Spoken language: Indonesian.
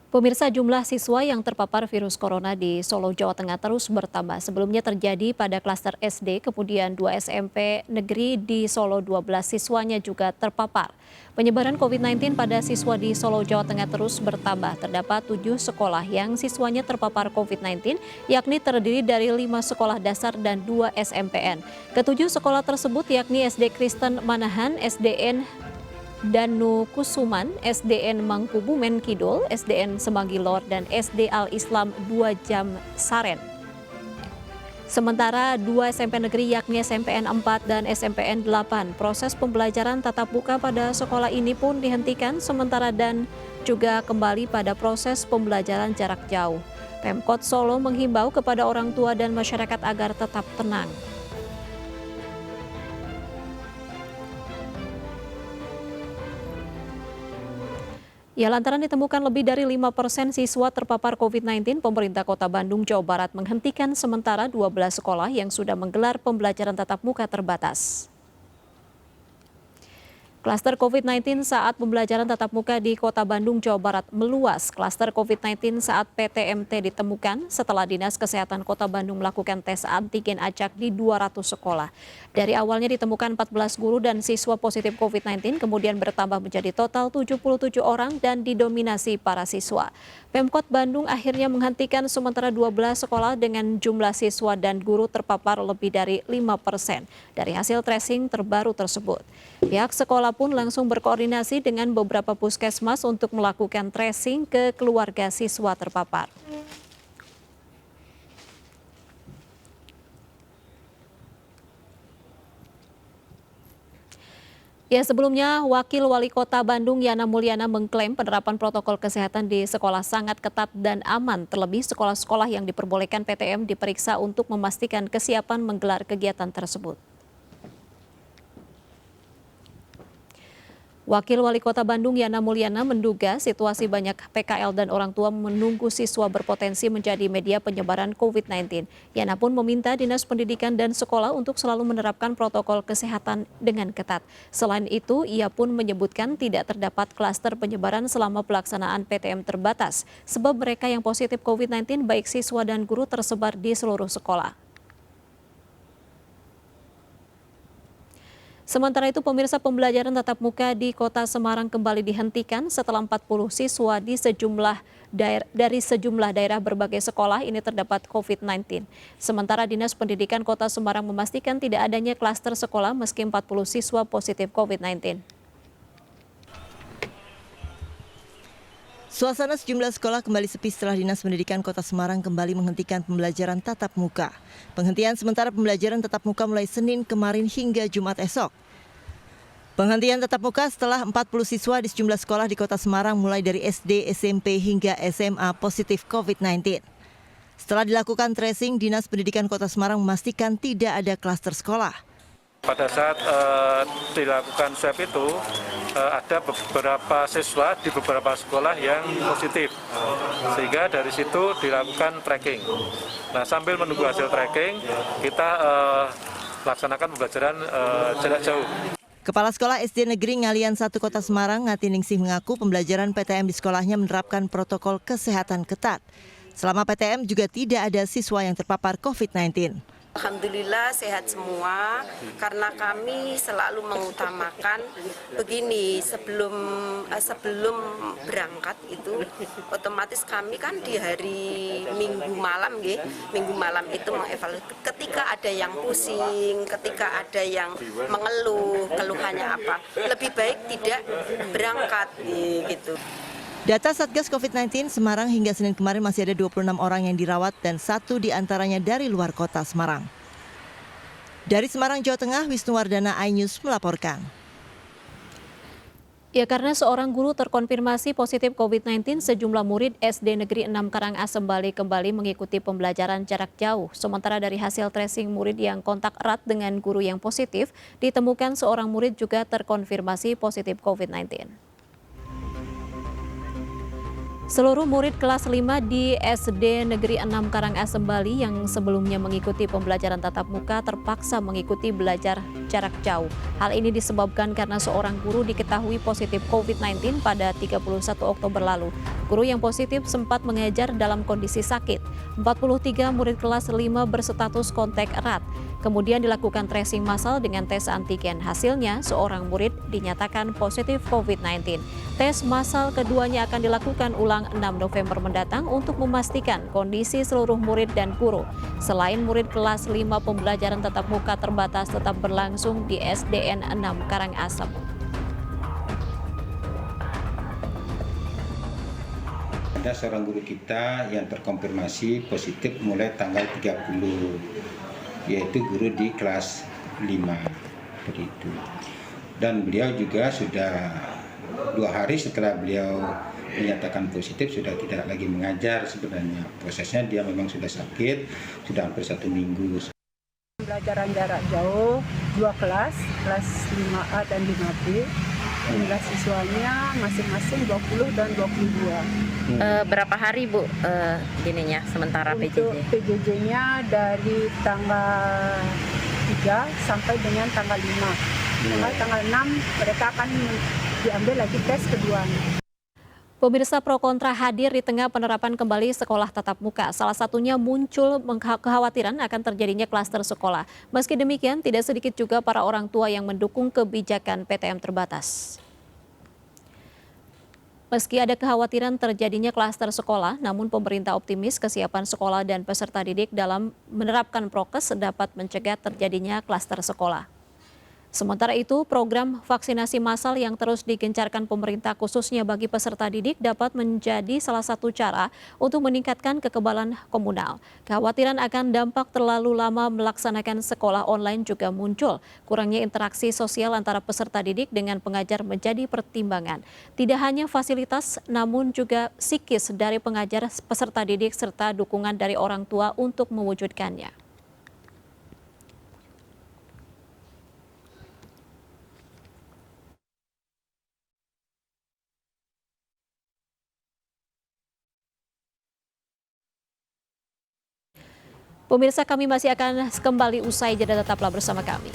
Pemirsa, jumlah siswa yang terpapar virus corona di Solo, Jawa Tengah terus bertambah. Sebelumnya terjadi pada klaster SD, kemudian 2 SMP negeri di Solo 12 siswanya juga terpapar. Penyebaran COVID-19 pada siswa di Solo, Jawa Tengah terus bertambah. Terdapat 7 sekolah yang siswanya terpapar COVID-19, yakni terdiri dari 5 sekolah dasar dan 2 SMPN. Ketujuh sekolah tersebut yakni SD Kristen Manahan, SDN Danu Kusuman, SDN Mangkubumen Kidul, SDN Semanggi Lor, dan SD Al-Islam 2 Jam Saren. Sementara 2 SMP negeri yakni SMPN 4 dan SMPN 8, proses pembelajaran tatap muka pada sekolah ini pun dihentikan sementara dan juga kembali pada proses pembelajaran jarak jauh. Pemkot Solo menghimbau kepada orang tua dan masyarakat agar tetap tenang. Ya, lantaran ditemukan lebih dari 5% siswa terpapar COVID-19, pemerintah Kota Bandung, Jawa Barat menghentikan sementara 12 sekolah yang sudah menggelar pembelajaran tatap muka terbatas. Klaster COVID-19 saat pembelajaran tatap muka di Kota Bandung, Jawa Barat meluas. Klaster COVID-19 saat PTMT ditemukan setelah Dinas Kesehatan Kota Bandung melakukan tes antigen acak di 200 sekolah. Dari awalnya ditemukan 14 guru dan siswa positif COVID-19, kemudian bertambah menjadi total 77 orang dan didominasi para siswa. Pemkot Bandung akhirnya menghentikan sementara 12 sekolah dengan jumlah siswa dan guru terpapar lebih dari 5% dari hasil tracing terbaru tersebut. Pihak sekolah pun langsung berkoordinasi dengan beberapa puskesmas untuk melakukan tracing ke keluarga siswa terpapar. Ya, sebelumnya Wakil Wali Kota Bandung Yana Mulyana mengklaim penerapan protokol kesehatan di sekolah sangat ketat dan aman. Terlebih sekolah-sekolah yang diperbolehkan PTM diperiksa untuk memastikan kesiapan menggelar kegiatan tersebut. Wakil Wali Kota Bandung Yana Mulyana menduga situasi banyak PKL dan orang tua menunggu siswa berpotensi menjadi media penyebaran COVID-19. Yana pun meminta Dinas Pendidikan dan Sekolah untuk selalu menerapkan protokol kesehatan dengan ketat. Selain itu, ia pun menyebutkan tidak terdapat klaster penyebaran selama pelaksanaan PTM terbatas, sebab mereka yang positif COVID-19 baik siswa dan guru tersebar di seluruh sekolah. Sementara itu, pemirsa, pembelajaran tatap muka di Kota Semarang kembali dihentikan setelah 40 siswa dari sejumlah daerah berbagai sekolah ini terdapat COVID-19. Sementara Dinas Pendidikan Kota Semarang memastikan tidak adanya klaster sekolah meski 40 siswa positif COVID-19. Suasana sejumlah sekolah kembali sepi setelah Dinas Pendidikan Kota Semarang kembali menghentikan pembelajaran tatap muka. Penghentian sementara pembelajaran tatap muka mulai Senin kemarin hingga Jumat esok. Penghentian tatap muka setelah 40 siswa di sejumlah sekolah di Kota Semarang mulai dari SD, SMP hingga SMA positif COVID-19. Setelah dilakukan tracing, Dinas Pendidikan Kota Semarang memastikan tidak ada klaster sekolah. Pada saat dilakukan swab itu, ada beberapa siswa di beberapa sekolah yang positif, sehingga dari situ dilakukan tracking. Nah, sambil menunggu hasil tracking, kita laksanakan pembelajaran jarak jauh. Kepala Sekolah SD Negeri Ngalian 1 Kota Semarang, Ngati Ningsih mengaku pembelajaran PTM di sekolahnya menerapkan protokol kesehatan ketat. Selama PTM juga tidak ada siswa yang terpapar COVID-19. Alhamdulillah sehat semua, karena kami selalu mengutamakan begini, sebelum berangkat itu otomatis kami kan di hari Minggu malam itu mengevaluasi ketika ada yang pusing, ketika ada yang mengeluh, keluhannya apa, lebih baik tidak berangkat gitu. Data Satgas COVID-19 Semarang hingga Senin kemarin masih ada 26 orang yang dirawat dan 1 diantaranya dari luar kota Semarang. Dari Semarang, Jawa Tengah, Wisnuwardana, iNews melaporkan. Ya, karena seorang guru terkonfirmasi positif COVID-19, sejumlah murid SD Negeri 6 Karangasem Bali kembali mengikuti pembelajaran jarak jauh. Sementara dari hasil tracing murid yang kontak erat dengan guru yang positif, ditemukan seorang murid juga terkonfirmasi positif COVID-19. Seluruh murid kelas 5 di SD Negeri 6 Karangasem Bali yang sebelumnya mengikuti pembelajaran tatap muka terpaksa mengikuti belajar jarak jauh. Hal ini disebabkan karena seorang guru diketahui positif COVID-19 pada 31 Oktober lalu. Guru yang positif sempat mengajar dalam kondisi sakit. 43 murid kelas 5 berstatus kontak erat. Kemudian dilakukan tracing massal dengan tes antigen. Hasilnya, seorang murid dinyatakan positif COVID-19. Tes massal keduanya akan dilakukan ulang 6 November mendatang untuk memastikan kondisi seluruh murid dan guru. Selain murid kelas 5, pembelajaran tatap muka terbatas tetap berlangsung di SDN 6 Karangasem. Ada seorang guru kita yang terkonfirmasi positif mulai tanggal 30, yaitu guru di kelas 5. Begitu. Dan beliau juga sudah 2 hari setelah beliau dinyatakan positif sudah tidak lagi mengajar sebenarnya. Prosesnya dia memang sudah sakit, sudah hampir 1 minggu. Pembelajaran jarak jauh 2 kelas 5A dan 5B. Jumlah siswanya masing-masing 20 dan 22. Berapa hari Bu gininya sementara Untuk PJJ? PJJ-nya dari tanggal 3 sampai dengan tanggal 5. Tanggal 6 mereka akan diambil lagi tes keduanya. Pemirsa pro kontra hadir di tengah penerapan kembali sekolah tatap muka. Salah satunya muncul kekhawatiran akan terjadinya klaster sekolah. Meski demikian, tidak sedikit juga para orang tua yang mendukung kebijakan PTM terbatas. Meski ada kekhawatiran terjadinya klaster sekolah, namun pemerintah optimis kesiapan sekolah dan peserta didik dalam menerapkan prokes dapat mencegah terjadinya klaster sekolah. Sementara itu, program vaksinasi massal yang terus digencarkan pemerintah khususnya bagi peserta didik dapat menjadi salah satu cara untuk meningkatkan kekebalan komunal. Kekhawatiran akan dampak terlalu lama melaksanakan sekolah online juga muncul. Kurangnya interaksi sosial antara peserta didik dengan pengajar menjadi pertimbangan. Tidak hanya fasilitas, namun juga psikis dari pengajar, peserta didik, serta dukungan dari orang tua untuk mewujudkannya. Pemirsa, kami masih akan kembali usai jeda, tetaplah bersama kami.